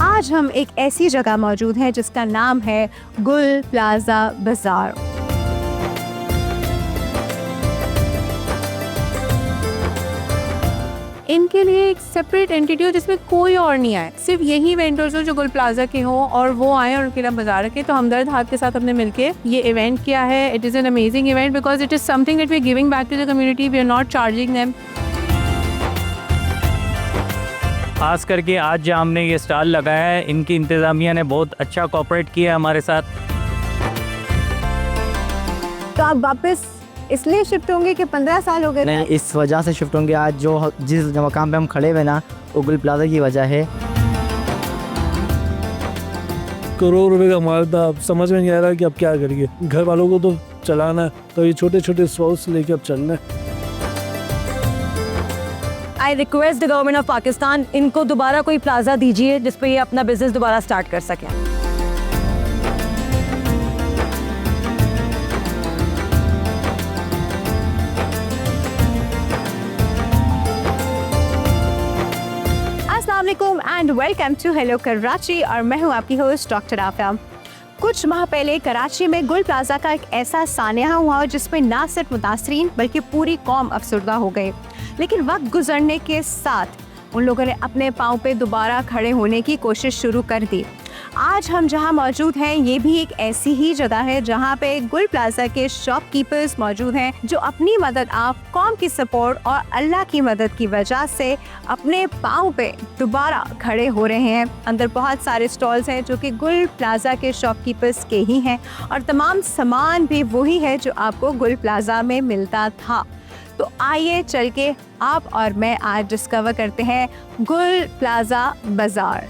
आज हम एक ऐसी जगह मौजूद हैं जिसका नाम है गुल प्लाजा बाजार। इनके लिए एक सेपरेट एंटिटी हो जिसमें कोई और नहीं आए, सिर्फ यही वेंडर्स हो जो गुल प्लाजा के हों और वो आए और उनके लिए बाजार रखे। तो हमदर्द हाथ के साथ हमने मिलके ये इवेंट किया है। It is an amazing event because it is something that we are giving back to the community, we are not charging them. खास करके आज जहाँ हमने ये स्टॉल लगाया है, इनकी इंतज़ामिया ने बहुत अच्छा कोऑपरेट किया है हमारे साथ। तो आप वापस इसलिए शिफ्ट होंगे कि 15 साल हो गए? नहीं, इस वजह से शिफ्ट होंगे। आज जिस मकाम पे हम खड़े हुए ना, वो गुल प्लाजा की वजह है। करोड़ रुपए का माल था, अब समझ में नहीं आ रहा कि अब क्या करिए। घर वालों को तो चलाना है, तो ये छोटे छोटे स्टॉल्स लेके अब चलना है। I request the government of Pakistan, इनको दोबारा कोई प्लाजा दीजिए जिस पे ये अपना बिजनेस दोबारा स्टार्ट कर सकें। अस्सलामुअलैकुम and welcome to hello Karachi और मैं हूँ आपकी होस्ट डॉक्टर आफिया। कुछ माह पहले कराची में गुल प्लाजा का एक ऐसा सानिया हुआ जिसमें ना सिर्फ मुतासरीन बल्कि पूरी कौम अफसरदा हो गए। लेकिन वक्त गुजरने के साथ उन लोगों ने अपने पाँव पे दोबारा खड़े होने की कोशिश शुरू कर दी। आज हम जहां मौजूद हैं ये भी एक ऐसी ही जगह है जहां पे गुल प्लाजा के शॉपकीपर्स मौजूद हैं जो अपनी मदद आप कौम की सपोर्ट और अल्लाह की मदद की वजह से अपने पाँव पे दोबारा खड़े हो रहे हैं। अंदर बहुत सारे स्टॉल्स हैं जो कि गुल प्लाजा के शॉपकीपर्स के ही हैं और तमाम सामान भी वही है जो आपको गुल प्लाजा में मिलता था। तो आइए चल के आप और मैं आज डिस्कवर करते हैं गुल प्लाजा बाजार।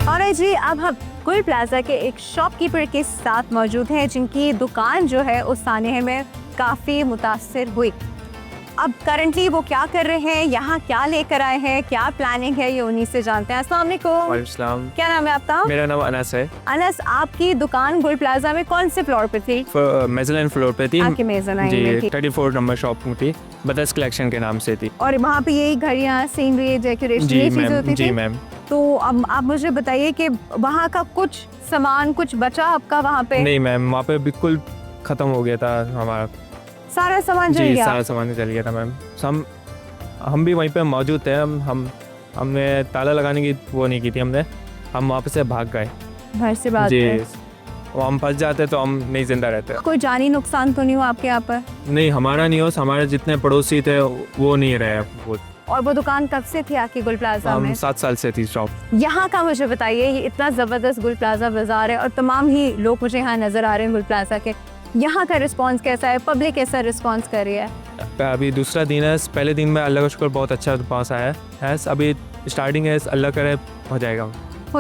और जी अब हम गुल प्लाजा के एक शॉपकीपर के साथ मौजूद हैं जिनकी दुकान जो है उस सानिया में काफ़ी मुतासिर हुई। अब करंटली वो क्या कर रहे हैं, यहाँ क्या लेकर आए हैं, क्या प्लानिंग है, ये उन्हीं से जानते हैं। अस्सलाम वालेकुम। क्या नाम है आपका? मेरा नाम अनस है। अनस, आपकी दुकान गुल प्लाजा में कौन से फ्लोर पे थी? मेज़लाइन फ्लोर पे थी। आपकी मेज़लाइन में थी। 34 नंबर शॉप में थी, बदस कलेक्शन के नाम से थी। और वहाँ पे यही घड़ियाँ, सीनरी, डेकोरेशन, ये चीज़ें होती थी? जी मैम। तो अब आप मुझे बताइए कि वहाँ का कुछ सामान कुछ बचा आपका वहाँ पे? नहीं मैम, वहाँ पे बिल्कुल ख़त्म हो गया था हमारा सारा सामान चल गया? सारा सामान चल गया था मैम। हम भी वहीं पे मौजूद थे। हमने ताला लगाने की वो नहीं की थी हमने, हम वहाँ पे से भाग गए। घर से बात जी, वो हम फंस जाते तो हम नहीं जिंदा रहते। कोई जानी नुकसान तो नहीं हुआ आपके यहाँ पर? नहीं, हमारा नहीं हो, हमारे जितने पड़ोसी थे वो नहीं रहे। और वो दुकान कब से थी आपकी गुल प्लाजा में? 7 साल से थी शॉप। यहाँ का मुझे बताइए, ये इतना ज़बरदस्त गुल प्लाजा बाजार है और तमाम ही लोग मुझे यहाँ नज़र आ रहे हैं गुल प्लाजा के। यहाँ का रिस्पांस कैसा है? पब्लिक कैसा रिस्पांस कर रही है? अभी दूसरा दिन है, पहले दिन में अल्लाह का शुक्र बहुत अच्छा रिस्पांस आया है। अभी स्टार्टिंग है, अल्लाह करे हो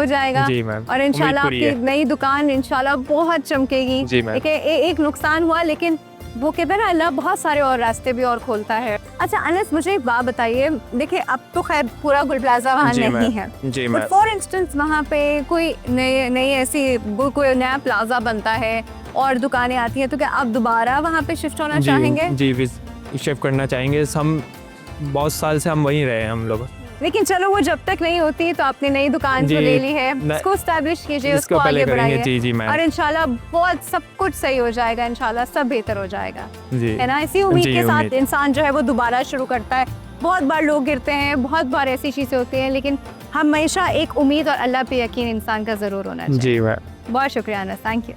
जाएगा जी मैम। और इंशाल्लाह आपकी नई दुकान इंशाल्लाह बहुत चमकेगी। जी मैम। देखिए एक नुकसान हुआ लेकिन वो कहते हैं ना, अल्लाह बहुत सारे और रास्ते भी और खोलता है। अच्छा अनस, मुझे एक बात बताइए, देखिए अब तो खैर पूरा गुल प्लाजा वहाँ नहीं है। जी मैम। फॉर इंस्टेंस वहाँ पे कोई नई ऐसी कोई नया प्लाजा बनता है और दुकानें आती हैं, तो क्या आप दोबारा वहाँ पे शिफ्ट होना चाहेंगे? जी शिफ्ट करना चाहेंगे। हम बहुत साल से हम वहीं रहे हैं हम लोग। लेकिन चलो वो जब तक नहीं होती तो आपने नई दुकान जो ले ली है उसको एस्टैब्लिश कीजिए, उसको आगे बढ़ाइए। जी मैम। और इंशाल्लाह बहुत सब कुछ सही हो जाएगा, इंशाल्लाह सब बेहतर हो जाएगा। जी है ना? इसी उम्मीद के साथ इंसान जो है वो दोबारा शुरू करता है। बहुत बार लोग गिरते हैं, बहुत बार ऐसी चीज़ें होती हैं, लेकिन हमेशा एक उम्मीद और अल्लाह पे यकीन इंसान का ज़रूर होना चाहिए। जी मैम। बहुत शुक्रिया अनस, थैंक यू।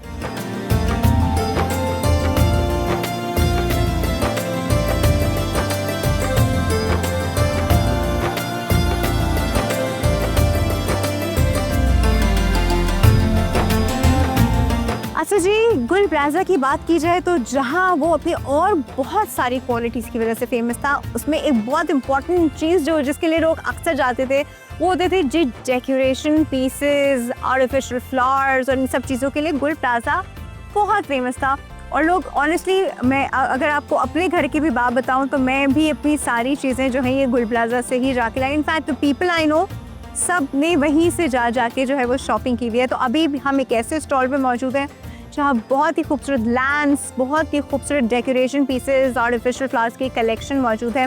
अच्छा जी, गुल प्लाजा की बात की जाए तो जहाँ वो अपनी और बहुत सारी क्वालिटीज़ की वजह से फेमस था, उसमें एक बहुत इम्पॉर्टेंट चीज़ जो जिसके लिए लोग अक्सर जाते थे वो होते थे जी डेकोरेशन पीसेस, आर्टिफिशियल फ्लावर्स और इन सब चीज़ों के लिए गुल प्लाजा बहुत फेमस था। और लोग ऑनेस्टली, मैं अगर आपको अपने घर की भी बात बताऊँ तो मैं भी अपनी सारी चीज़ें जो हैं ये गुल प्लाजा से ही जाके लाई। In fact the people I know सब ने वहीं से जाके जो है वो शॉपिंग की हुई है। तो अभी हम एक ऐसे स्टॉल पे मौजूद हैं जहाँ बहुत ही खूबसूरत लैम्प्स, बहुत ही खूबसूरत डेकोरेशन पीसेस, आर्टिफिशियल फ्लावर्स की कलेक्शन मौजूद है,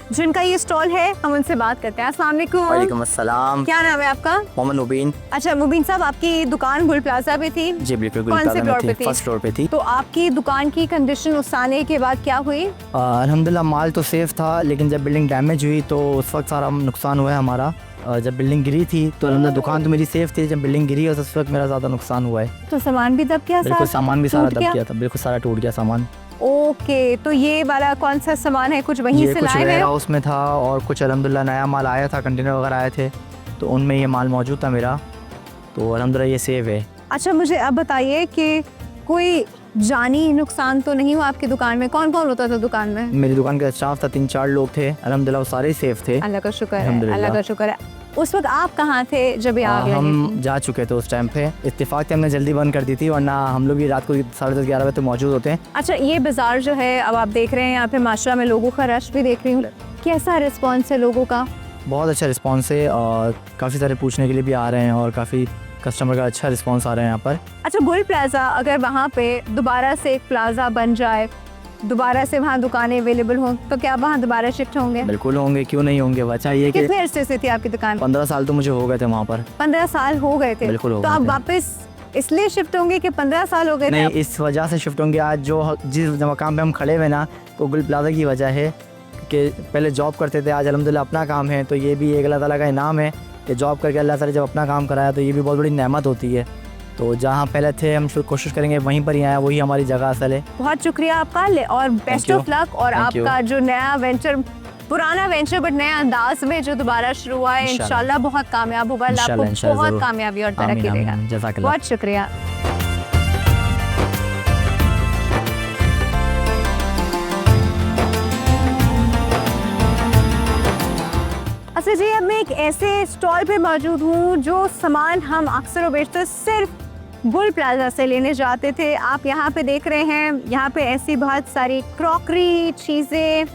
जिनका ये स्टॉल है। हम उनसे बात करते हैं। अस्सलाम वालेकुम। वालेकुम अस्सलाम। क्या नाम है आपका? मोहम्मद मुबीन। अच्छा मुबीन साहब, आपकी दुकान गुल प्लाजा पे थी? जी बिल्कुल, गुल कौन से प्लाजा फ्लोर में पे थी, थी? फर्स्ट फ्लोर पे थी। तो आपकी दुकान की कंडीशन उस आने के बाद क्या हुई? अल्हम्दुलिल्लाह माल तो सेफ था, लेकिन जब बिल्डिंग डैमेज हुई तो उस वक्त सारा नुकसान हुआ है हमारा। जब बिल्डिंग गिरी थी तो अल्हम्दुलिल्लाह दुकान तो मेरी सेफ थी, जब बिल्डिंग गिरी तो उस वक्त मेरा ज़्यादा नुकसान हुआ है। तो सामान भी दब गया? बिल्कुल, सामान भी सारा टूट दब गया? गया था, बिल्कुल सारा टूट गया सामान। ओके, तो ये वाला कौन सा सामान है? कुछ वहीं ये से कुछ लाए वेयर हैं? हाउस में था और कुछ अल्हम्दुलिल्लाह नया माल आया था, कंटेनर वगैरह आए थे, तो उनमें ये माल मौजूद था मेरा, तो अल्हम्दुलिल्लाह ये सेव है। अच्छा मुझे अब बताइए कि कोई जानी नुकसान तो नहीं हुआ आपकी दुकान में? कौन कौन होता था दुकान में? मेरी दुकान का स्टाफ था 3-4 लोग थे, अल्हम्दुलिल्लाह वो सारे सेफ थे। अल्लाह का शुक्र है, अल्हम्दुलिल्लाह। अल्लाह का शुक्र है। उस वक्त आप कहाँ थे जब ये आग लगी हम थी? जा चुके थे उस टाइम पे, इत्तेफाक से हमने जल्दी बंद कर दी थी, वरना हम लोग भी रात को 10:30-11 बजे तक मौजूद होते हैं। अच्छा, ये बाजार जो है अब आप देख रहे हैं, यहाँ पे माशरा में लोगों का रश भी देख रही हूँ, कैसा रिस्पॉन्स है लोगों का? बहुत अच्छा रिस्पांस है और काफ़ी सारे पूछने के लिए भी आ रहे हैं और काफ़ी कस्टमर का अच्छा रिस्पांस आ रहा है यहाँ पर। अच्छा, गुल प्लाजा अगर वहाँ पे दोबारा से एक प्लाजा बन जाए, दोबारा से वहाँ दुकानें अवेलेबल हों, तो क्या वहाँ दोबारा शिफ्ट होंगे? बिल्कुल होंगे, क्यों नहीं होंगे। अच्छा ये कि कितने अरसे से थी आपकी दुकान? 15 साल तो मुझे हो गए थे वहाँ पर। 15 साल हो गए थे? बिल्कुल हो तो गए आप थे। वापस इसलिए शिफ्ट होंगे कि 15 साल हो गए थे? नहीं, इस वजह से शिफ्ट होंगे। आज जिस मकाम पे हम खड़े हुए ना, तो गुल प्लाजा की वजह है कि पहले जॉब करते थे, आज अल्हम्दुलिल्लाह अपना काम है, तो ये भी एक अल्लाह ताला का इनाम है कि जॉब करके अल्लाह ताला जब अपना काम कराया तो ये भी बहुत बड़ी नेमत होती है। तो जहाँ पहले थे हम कोशिश करेंगे वहीं पर ही आए, वही हमारी जगह असल है। बहुत शुक्रिया आपका और बेस्ट you. Of luck. और Thank you. आपका जो नया वेंचर, पुराना वेंचर बट नया अंदाज में जो दोबारा शुरू हुआ है, इंशाल्लाह बहुत कामयाब होगा। अल्लाह आपको इंशाल्लाह बहुत ज़रूर। कामयाबी और आमीन, तरक्की देगा। आमीन, जज़ाकल्लाह। बहुत शुक्रिया। अच्छा जी, अब मैं एक ऐसे स्टॉल पे मौजूद हूँ जो सामान हम अक्सर और बेशतर सिर्फ गुल प्लाजा से लेने जाते थे। आप यहाँ पे देख रहे हैं, यहाँ पे ऐसी बहुत सारी क्रॉकरी चीज़ें,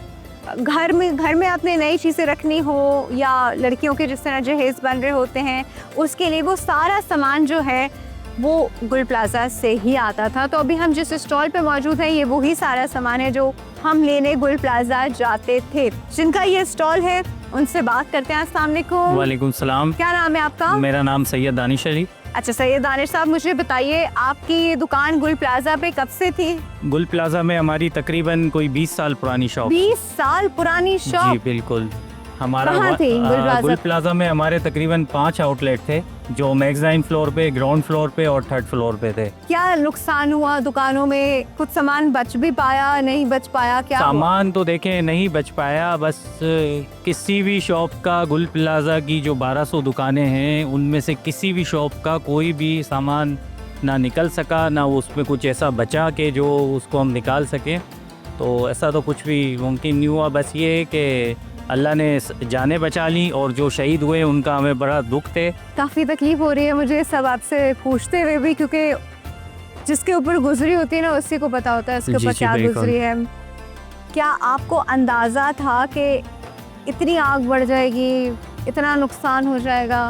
घर में आपने नई चीज़ें रखनी हो या लड़कियों के जिस तरह जहेज़ बन रहे होते हैं, उसके लिए वो सारा सामान जो है वो गुल प्लाजा से ही आता था। तो अभी हम जिस स्टॉल पे मौजूद हैं, ये वही सारा सामान है जो हम लेने गुल प्लाजा जाते थे। जिनका ये स्टॉल है उनसे बात करते हैं। अस्सलाम वालेकुम। वालेकुम सलाम। क्या नाम है आपका? मेरा नाम सैयद दानिश अली। अच्छा सैयद दानिश साहब, मुझे बताइए आपकी ये दुकान गुल प्लाजा पे कब से थी? गुल प्लाजा में हमारी तकरीबन कोई 20 साल पुरानी शॉप। 20 साल पुरानी जी शॉप? बिल्कुल। हमारा कहाँ थी गुल प्लाजा? गुल प्लाजा में हमारे तकरीबन 5 आउटलेट थे, जो मैगज़ाइन फ्लोर पे, ग्राउंड फ्लोर पे और 3rd फ्लोर पे थे। क्या नुकसान हुआ दुकानों में? कुछ सामान बच भी पाया, नहीं बच पाया? क्या हुआ? सामान तो देखें नहीं बच पाया, बस किसी भी शॉप का, गुल प्लाजा की जो 1200 दुकानें हैं उनमें से किसी भी शॉप का कोई भी सामान ना निकल सका, ना उसमें कुछ ऐसा बचा कि जो उसको हम निकाल सकें। तो ऐसा तो कुछ भी मुमकिन नहीं हुआ। बस ये है कि अल्लाह ने जानें बचा ली और जो शहीद हुए उनका हमें बड़ा दुख थे। काफ़ी तकलीफ हो रही है मुझे सब आपसे पूछते हुए भी, क्योंकि जिसके ऊपर गुजरी होती है ना उसी को पता होता है इसके जी, ऊपर जी, क्या बिल्कुल। गुजरी है। क्या आपको अंदाज़ा था कि इतनी आग बढ़ जाएगी, इतना नुकसान हो जाएगा?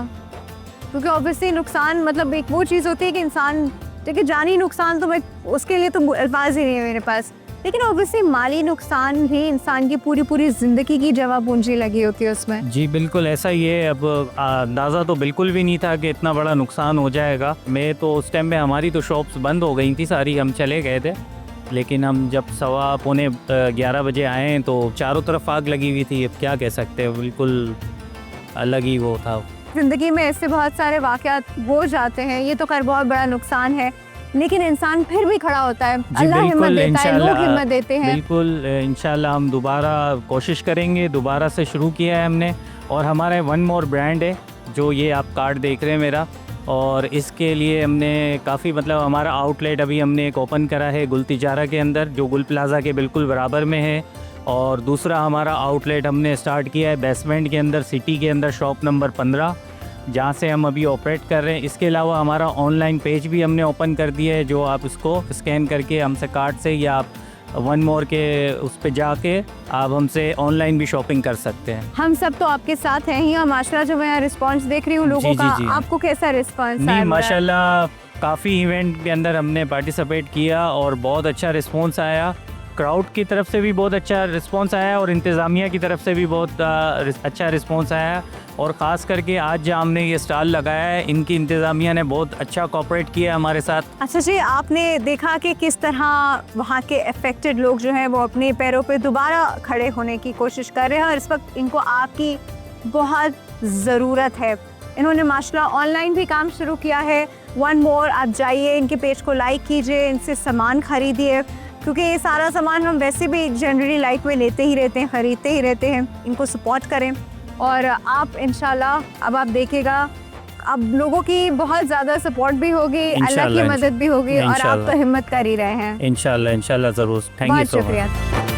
क्योंकि ऑब्वियसली नुकसान मतलब एक वो चीज़ होती है कि इंसान, देखिए जानी नुकसान तो मैं उसके लिए तो अल्फाज ही नहीं है मेरे पास, लेकिन ऑब्वियसली माली नुकसान भी इंसान की पूरी ज़िंदगी की जमा पूंजी लगी होती है उसमें। जी बिल्कुल ऐसा ही है। अब अंदाज़ा तो बिल्कुल भी नहीं था कि इतना बड़ा नुकसान हो जाएगा। मैं तो उस टाइम में हमारी तो शॉप्स बंद हो गई थी सारी, हम चले गए थे, लेकिन हम जब 11:15 बजे आए तो चारों तरफ आग लगी हुई थी। अब क्या कह सकते हैं, बिल्कुल अलग ही वो था। ज़िंदगी में ऐसे बहुत सारे वाक़यात हो जाते हैं, ये तो खैर बहुत बड़ा नुकसान है, लेकिन इंसान फिर भी खड़ा होता है। अल्लाह हिम्मत देता है, लोग हिम्मत देते हैं। बिल्कुल इंशाल्लाह हम दोबारा कोशिश करेंगे। दोबारा से शुरू किया है हमने, और हमारा वन मोर ब्रांड है जो ये आप कार्ड देख रहे हैं मेरा, और इसके लिए हमने काफ़ी मतलब हमारा आउटलेट अभी हमने एक ओपन करा है गुल तिजारा के अंदर, जो गुल प्लाजा के बिल्कुल बराबर में है। और दूसरा हमारा आउटलेट हमने स्टार्ट किया है बेसमेंट के अंदर, सिटी के अंदर, शॉप नंबर 15, जहाँ से हम अभी ऑपरेट कर रहे हैं। इसके अलावा हमारा ऑनलाइन पेज भी हमने ओपन कर दिया है, जो आप उसको स्कैन करके हमसे कार्ड से या आप वन मोर के उस पे जाके आप हमसे ऑनलाइन भी शॉपिंग कर सकते हैं। हम सब तो आपके साथ हैं ही, और माशाल्लाह जो मैं रिस्पांस देख रही हूँ लोगों जी, का, जी, जी। आपको कैसा रिस्पांस नहीं माशाल्लाह काफ़ी इवेंट के अंदर हमने पार्टिसिपेट किया और बहुत अच्छा रिस्पॉन्स आया। क्राउड की तरफ से भी बहुत अच्छा रिस्पॉन्स आया और इंतज़ामिया की तरफ से भी बहुत अच्छा रिस्पॉन्स आया। और ख़ास करके आज जहाँ हमने ये स्टॉल लगाया है, इनकी इंतज़ामिया ने बहुत अच्छा कोऑपरेट किया हमारे साथ। अच्छा जी, आपने देखा कि किस तरह वहाँ के अफेक्टेड लोग जो हैं वो अपने पैरों पे दोबारा खड़े होने की कोशिश कर रहे हैं और इस वक्त इनको आपकी बहुत ज़रूरत है। इन्होंने माशाल्लाह ऑनलाइन भी काम शुरू किया है। वन मोर, आप जाइए, इनके पेज को लाइक कीजिए, इनसे सामान ख़रीदिए, क्योंकि ये सारा सामान हम वैसे भी जनरली लाइफ में लेते ही रहते हैं, ख़रीदते ही रहते हैं। इनको सपोर्ट करें और आप इंशाल्लाह अब आप देखिएगा, अब लोगों की बहुत ज़्यादा सपोर्ट भी होगी, अल्लाह की मदद भी होगी और आप तो हिम्मत कर ही रहे हैं। इंशाल्लाह ज़रूर। थैंक यू बहुत सो मच। शुक्रिया।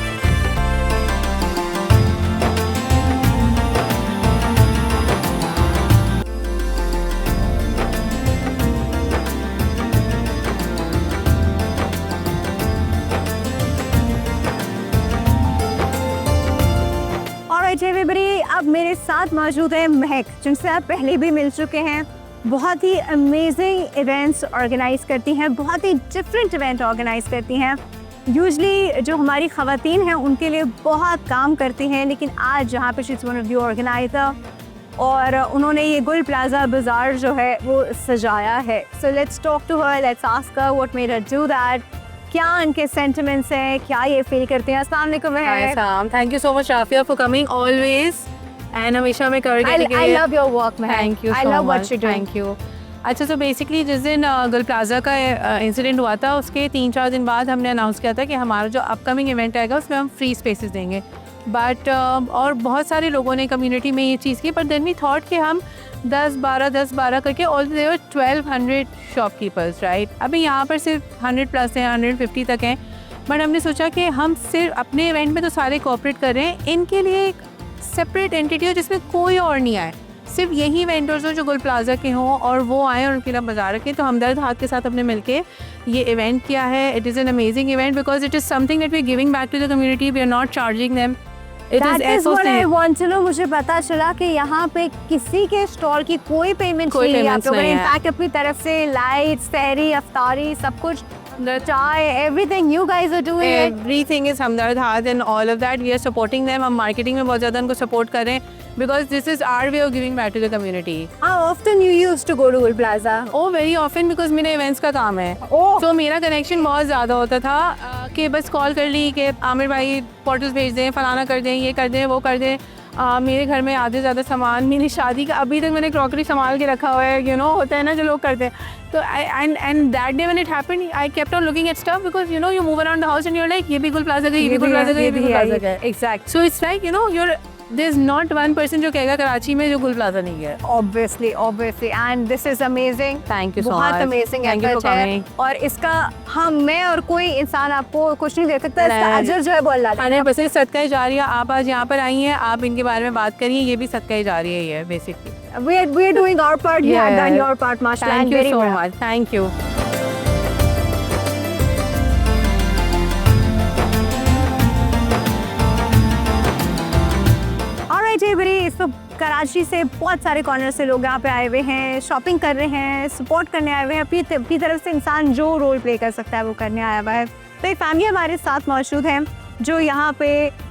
एवरीबॉडी, अब मेरे साथ मौजूद है महक, जिनसे आप पहले भी मिल चुके हैं। बहुत ही अमेजिंग इवेंट्स ऑर्गेनाइज करती हैं, बहुत ही डिफरेंट इवेंट ऑर्गेनाइज करती हैं। यूजली जो हमारी ख़वातीन हैं उनके लिए बहुत काम करती हैं, लेकिन आज जहाँ पे she is one of the organiser और उन्होंने ये गुल प्लाजा बाज़ार जो है वो सजाया है। So let's talk to her, let's ask her what made her do that, क्या इनके सेंटिमेंट्स हैं, क्या ये फील करते हैं। अस्सलाम वालेकुम। Thank you so much Rafia for coming always and हमेशा मैं कर I love your work, Mehak. Thank you I love what you do. Thank you. अच्छा, तो बेसिकली जिस दिन गुल प्लाजा का इंसिडेंट हुआ था उसके 3-4 दिन बाद हमने अनाउंस किया था कि हमारा जो अपकमिंग इवेंट आएगा उसमें हम फ्री स्पेसेस देंगे। बट और बहुत सारे लोगों ने कम्युनिटी में ये चीज़ की, पर देन वी थॉट कि हम 10-12 करके ऑल देयर 1200 शॉपकीपर्स, राइट। अभी यहाँ पर सिर्फ 100+ हैं, 150 तक हैं, बट हमने सोचा कि हम सिर्फ अपने इवेंट में तो सारे कोऑपरेट कर रहे हैं, इनके लिए एक सेपरेट एंटिटी हो जिसमें कोई और नहीं आए, सिर्फ यही वेंडर्स हो जो गुल प्लाजा के हों और वो आएँ और उनके लिए बाजार रखें। तो हमदर्द हाथ के साथ अपने मिलके ये इवेंट किया है। It is an amazing event because it is something that we are giving back to the community, we are not charging them. That is what I want to know। मुझे पता चला कि यहाँ पे किसी के स्टॉल की कोई पेमेंट नहीं है आप लोगों ने। इनफैक्ट अपनी तरफ से लाइट्स, फेरी, अफ्तारी, सब कुछ, चाय, everything you guys are doing it। Everything is हमदर्द हाथ and all of that we are supporting them। हम मार्केटिंग में बहुत ज़्यादा उनको सपोर्ट कर रहे हैं because this is our way of giving back to the community। How often you used to go to Gul Plaza? Oh, very often because मेरा events का काम है। तो मेरा कनेक्शन बहुत ज़्यादा होता था कि बस कॉल कर ली कि आमिर भाई फोटोज़ भेज दें, फलाना कर दें, ये कर दें, वो कर दें। मेरे घर में आधे ज़्यादा सामान मेरी शादी का अभी तक मैंने क्रॉकरी संभाल के रखा हुआ है, यू नो, होता है ना जो लोग करते हैं। तो and that day when it happened I kept on looking at stuff because you know you move around the house and you are like ये भी गुल प्लाजा का, ये भी गुल प्लाजा का, ये भी गुल प्लाजा का। Exactly। So it's like you know you're there is not one person जो कहेगा कराची में जो गुल प्लाजा नहीं गया। Obviously, and this is amazing। Thank you so बहुत much। amazing Thank you effort for है coming। और इसका मैं और कोई इंसान आपको कुछ नहीं दे सकता, इसका अजर जो है वो अल्लाह देगा। 100% सदका जारिया। आप आज यहाँ पर आई हैं, आप इनके बारे में बात करिए, ये भी सदका जारिया ही है basically. We are doing our part, you have done your part, mashallah, Thank and you very so well। much। Thank you। इस वक्त कराची से बहुत सारे कॉर्नर से लोग यहाँ पे आए हुए हैं, शॉपिंग कर रहे हैं, सपोर्ट करने आए हुए हैं। अपनी तरफ से इंसान जो रोल प्ले कर सकता है वो करने आया हुआ है। तो एक फैमिली हमारे साथ मौजूद है जो यहाँ पे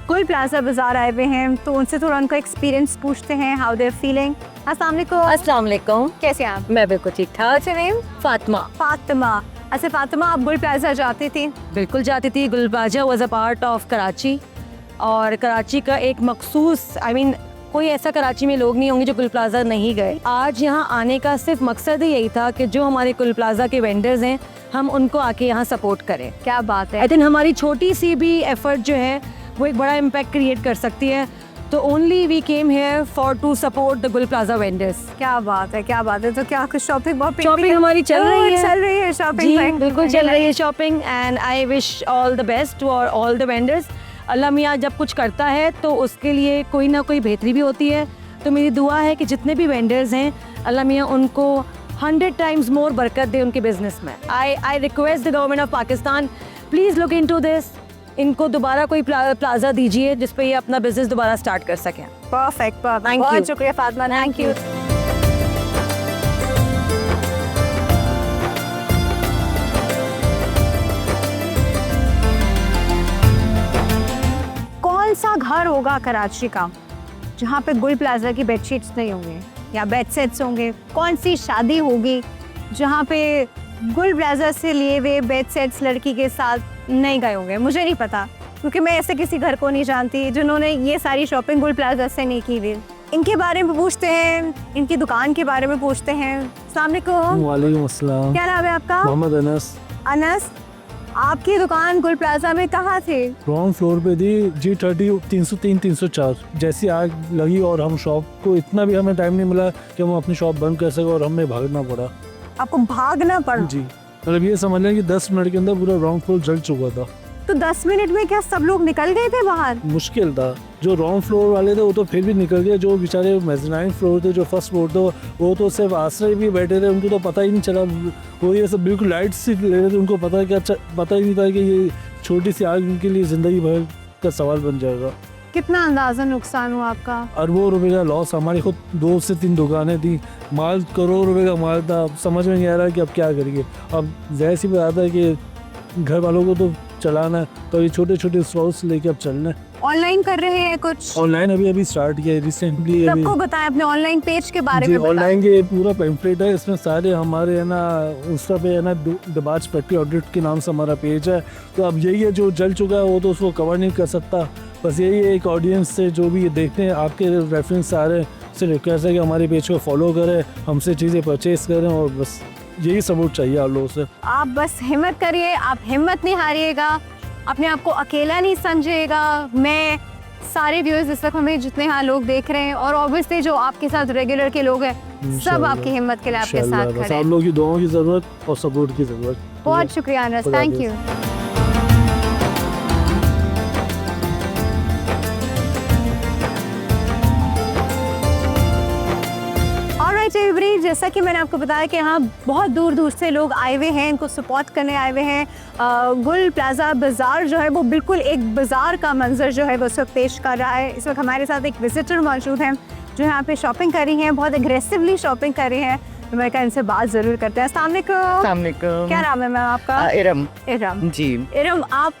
गुल प्लाजा बाजार आए हुए हैं, तो उनसे थोड़ा उनका एक्सपीरियंस पूछते हैं, हाउ देयर फीलिंग। अस्सलाम अस्सलाम, कैसे हैं आप? मैं बिल्कुल ठीक ठाक। अच्छा नेम? फातिमा। फातिमा। अच्छा फातिमा, आप गुल प्लाजा जाती थी? बिल्कुल जाती थी। गुल plaza was a part of Karachi और कराची का एक मखसूस कोई ऐसा कराची में लोग नहीं होंगे जो गुल प्लाजा नहीं गए। आज यहाँ आने का सिर्फ मकसद ही यही था कि जो हमारे गुल प्लाजा के वेंडर्स हैं हम उनको आके यहाँ सपोर्ट करें। क्या बात है। आई थिंक हमारी छोटी सी भी एफर्ट जो है वो एक बड़ा इम्पैक्ट क्रिएट कर सकती है। तो only we came here for to support the Gul plaza vendors. क्या बात है, क्या बात है। तो क्या कुछ शॉपिंग हमारी चल रही है शॉपिंग? जी बिल्कुल चल रही है shopping and I wish all the best to all the vendors. Allah मियाँ जब कुछ करता है तो उसके लिए कोई ना कोई बेहतरी भी होती है। तो मेरी दुआ है कि जितने भी वेंडर्स हैं अल्लाह मियाँ उनको 100 times मोर बरकत दे उनके बिजनेस में। I request the government of Pakistan, please look into this. इनको दोबारा कोई प्लाजा दीजिए जिस पे ये अपना बिजनेस दोबारा स्टार्ट कर सकें। परफेक्ट। बहुत शुक्रिया फातिमा, थैंक यू। कौन सा घर होगा कराची का जहाँ पे गुल प्लाजा की बेडशीट्स नहीं होंगे या बेड सेट्स होंगे? कौन सी शादी होगी जहाँ पे गुल प्लाजा से लिए हुए बेड सेट्स लड़की के साथ नहीं गए होंगे? मुझे नहीं पता, क्योंकि मैं ऐसे किसी घर को नहीं जानती जिन्होंने ये सारी शॉपिंग गुल प्लाजा से नहीं की हुई। इनके बारे में पूछते हैं, इनकी दुकान के बारे में पूछते हैं। अस्सलाम वालेकुम। वालेकुम अस्सलाम। क्या नाम है आपका? मोहम्मद अनस। अनस, आपकी दुकान गुल प्लाजा में कहाँ थी? ग्राउंड फ्लोर पे थी, G30 303 304। जैसी आग लगी और हम शॉप को इतना भी हमें टाइम नहीं मिला कि हम अपनी शॉप बंद कर सके और हमें भागना पड़ा। आपको भागना पड़ा? जी, मतलब ये समझ लें कि 10 मिनट के अंदर पूरा ग्राउंड फ्लोर जल चुका था। तो 10 मिनट में क्या सब लोग निकल गए थे बाहर? मुश्किल था। जो ग्राउंड फ्लोर वाले थे वो तो फिर भी निकल गए, जो बेचारे मेज़नाइन फ्लोर थे, जो फर्स्ट फ्लोर थे, वो तो सिर्फ आश्रय भी बैठे थे, उनको तो पता ही नहीं चला। वो ये सब बिल्कुल लाइट से ले रहे थे, उनको पता ही नहीं था कि ये छोटी सी आग उनके लिए ज़िंदगी भर का सवाल बन जाएगा। कितना अंदाज़ा नुकसान हुआ आपका? अरबों रुपए का लॉस। हमारी खुद 2 से 3 दुकानें थी, माल करोड़ रुपए का माल था। अब समझ में नहीं आ रहा कि अब क्या करिए। अब ज़ाहिर सी बात है कि घर वालों को तो चलाना है, तो ये छोटे छोटे स्टॉल्स लेके अब चलना है। ऑनलाइन कर रहे हैं कुछ? ऑनलाइन अभी स्टार्ट किया है रिसेंटली। सबको बताएं अपने ऑनलाइन पेज के बारे में। ऑनलाइन के पूरा पैम्फलेट है, इसमें सारे हमारे है ना इंस्टा पे है ना दबाज फैक्ट्री ऑडिट के नाम से हमारा पेज है। तो अब यही है, जो जल चुका है वो तो उसको कवर नहीं कर सकता। बस यही है, एक ऑडियंस से जो भी ये देखते हैं, आपके रेफरेंस आ रहे हैं, उससे रिक्वेस्ट है कि हमारे पेज को फॉलो करें, हमसे चीज़ें परचेज करें, और बस यही सपोर्ट चाहिए आप लोगों से। आप बस हिम्मत करिए, आप हिम्मत नहीं हारिएगा, अपने आप को अकेला नहीं समझिएगा। मैं सारे व्यूअर्स इस वक्त हमें जितने यहाँ लोग देख रहे हैं, और ऑब्वियसली जो आपके साथ रेगुलर के लोग हैं, सब आपकी हिम्मत के लिए आपके साथ बस खड़े आप हैं। लोगों की दुआओं की ज़रूरत और सपोर्ट की ज़रूरत। बहुत शुक्रिया अनस, खुदा थैंक हाफिज़। यू। ऑलराइट एवरीबॉडी, जैसा कि मैंने आपको बताया कि यहाँ बहुत दूर दूर से लोग आए हुए हैं, इनको सपोर्ट करने आए हुए हैं। गुल प्लाजा बाज़ार जो है वो बिल्कुल एक बाज़ार का मंजर जो है वो इस वक्त पेश कर रहा है। इस वक्त हमारे साथ एक विजिटर मौजूद हैं जो यहाँ पे शॉपिंग कर रही हैं, बहुत एग्रेसिवली शॉपिंग कर रही हैं। तो मैं कहा इनसे बात ज़रूर करते हैं। अस्सलाम वालेकुम। क्या नाम है मैम आपका? इरम इरम जी। इरम, आप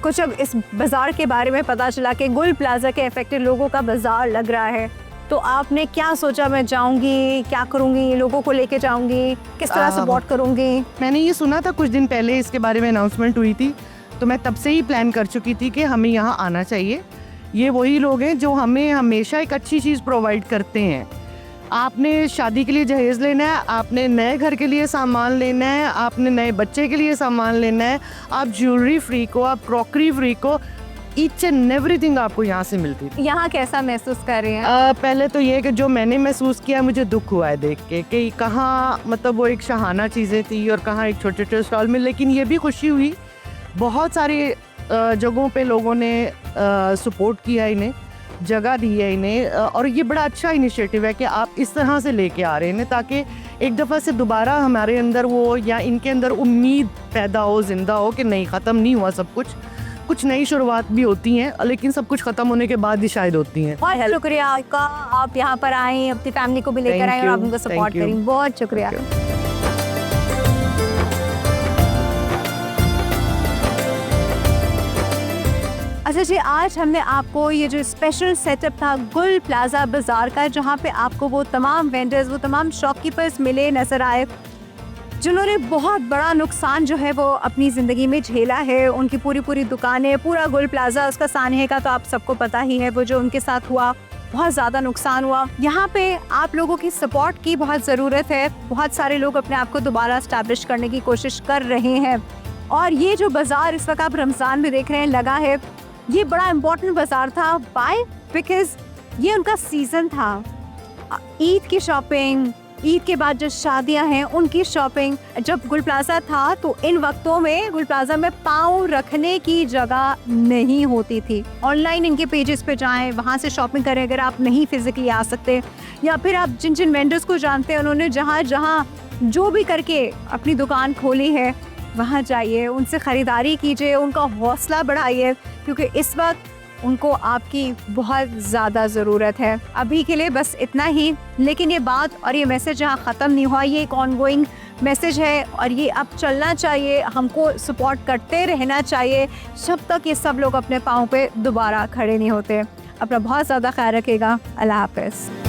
कुछ अब इस बाज़ार के बारे में पता चला कि गुल प्लाजा के अफेक्टेड लोगों का बाज़ार लग रहा है, तो आपने क्या सोचा? मैं जाऊंगी, क्या करूंगी, लोगों को लेके जाऊंगी, किस तरह सपोर्ट करूंगी? मैंने ये सुना था कुछ दिन पहले इसके बारे में अनाउंसमेंट हुई थी, तो मैं तब से ही प्लान कर चुकी थी कि हमें यहाँ आना चाहिए। ये वही लोग हैं जो हमें हमेशा एक अच्छी चीज़ प्रोवाइड करते हैं। आपने शादी के लिए जहेज़ लेना है, आपने नए घर के लिए सामान लेना है, आपने नए बच्चे के लिए सामान लेना है, आप ज्वेलरी फ्री को, आप क्रॉकरी फ्री को, ईच एंड एवरीथिंग आपको यहाँ से मिलती थी। यहाँ कैसा महसूस कर रही हैं? पहले तो ये कि जो मैंने महसूस किया, मुझे दुख हुआ है देख के कि कहाँ मतलब वो एक शहाना चीज़ें थी और कहाँ एक छोटे छोटे स्टॉल में। लेकिन ये भी खुशी हुई, बहुत सारी जगहों पे लोगों ने सपोर्ट किया, इन्हें जगह दी है इन्हें, और ये बड़ा अच्छा इनिशिएटिव है कि आप इस तरह से लेके आ रहे हैं, ताकि एक दफ़ा से दोबारा हमारे अंदर वो या इनके अंदर उम्मीद पैदा हो, जिंदा हो कि नहीं, ख़त्म नहीं हुआ सब कुछ नई शुरुआत भी होती हैं, लेकिन सब कुछ ख़त्म होने के बाद ही शायद होती हैं। बहुत शुक्रिया आपका, आप यहाँ पर आए, अपनी फैमिली को भी लेकर आए और आप उनको सपोर्ट करें। बहुत शुक्रिया। अच्छा जी, आज हमने आपको ये जो स्पेशल सेटअप था गुल प्लाजा बाज़ार का, जहाँ पे आपको वो तमाम वेंडर्स, वो तमाम शॉपकीपर्स मिले, नज़र आए, जिन्होंने बहुत बड़ा नुकसान जो है वो अपनी ज़िंदगी में झेला है। उनकी पूरी दुकानें, पूरा गुल प्लाजा, उसका सानहे का तो आप सबको पता ही है, वो जो उनके साथ हुआ, बहुत ज़्यादा नुकसान हुआ। यहाँ पे आप लोगों की सपोर्ट की बहुत ज़रूरत है। बहुत सारे लोग अपने आप को दोबारा इस्टेब्लिश करने की कोशिश कर रहे हैं, और ये जो बाज़ार इस वक्त आप रमज़ान में देख रहे हैं लगा है, ये बड़ा इम्पोर्टेंट बाज़ार था। वाई? बिकॉज़ ये उनका सीज़न था। ईद की शॉपिंग, ईद के बाद जो शादियां हैं उनकी शॉपिंग। जब गुल प्लाजा था तो इन वक्तों में गुल प्लाजा में पाँव रखने की जगह नहीं होती थी। ऑनलाइन इनके पेजेस पे जाएं, वहाँ से शॉपिंग करें अगर आप नहीं फिजिकली आ सकते, या फिर आप जिन जिन वेंडर्स को जानते हैं, उन्होंने जहाँ जहाँ जो भी करके अपनी दुकान खोली है, वहाँ जाइए, उनसे ख़रीदारी कीजिए, उनका हौसला बढ़ाइए, क्योंकि इस वक्त उनको आपकी बहुत ज़्यादा ज़रूरत है। अभी के लिए बस इतना ही, लेकिन ये बात और ये मैसेज यहाँ ख़त्म नहीं हुआ, ये एक ऑनगोइंग मैसेज है और ये अब चलना चाहिए, हमको सपोर्ट करते रहना चाहिए जब तक ये सब लोग अपने पाँव पे दोबारा खड़े नहीं होते। अपना बहुत ज़्यादा ख्याल रखिएगा। अल्लाह हाफ़िज़।